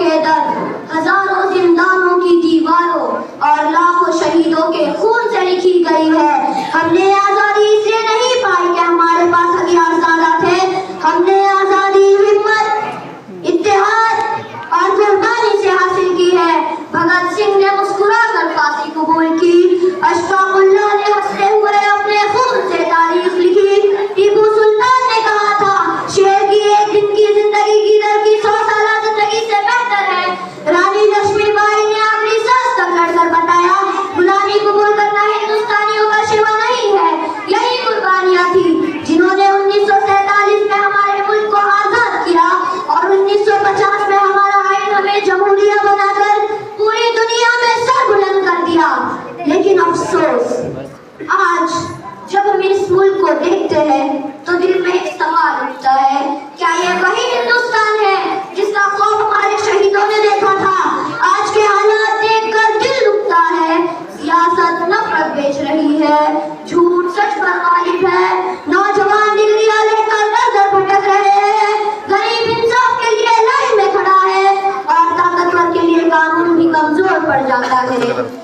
के दर, हजारों जिंदानों की दीवारों और लाखों शहीदों के खून से लिखी गई है। हमने आजादी इसलिए नहीं पाई कि हमारे पास हथियार ज्यादा थे, हमने आजादी हिम्मत, इत्तेहाद और कुर्बानी से हासिल की है। भगत सिंह ने मुस्कुराकर फांसी कबूल की, अशफाकुल्लाह ने हंसते हुए अपने खून से तारीख लिखी, टीपू सुल्तान ने कहा था शेर की एक दिन की जिंदगी की दर की 100 साल जिंदगी से बेहतर है। रानी लक्ष्मीबाई ने अपनी सांस तक लड़कर बताया गुलामी कबूल करना हिंदुस्तानियों का शिवा नहीं है। यही कुर्बानियां थी जिन्होंने 1947 में हमारे मुल्क को आजाद किया और 1950 में हमारा आईन हमें जमहूरिया बनाकर पूरी दुनिया में सर बुलंद कर दिया। लेकिन अफसोस, आज जब हम इस मुल्क को देखते हैं तो दिल में एक सवाल उठता है, क्या ये वही हिंदुस्तान है जिसका खौफ हमारे शहीदों ने देखा था? आज के हालात देखकर दिल दुखता है। सियासत नफरत बेच रही है, झूठ सच पर गालिब है, नौजवान डिग्रियां लेकर दर भटक रहे हैं, गरीब इंसाफ के लिए लाइन में खड़ा है और ताकतवर के लिए कानून भी कमजोर पड़ जाता है।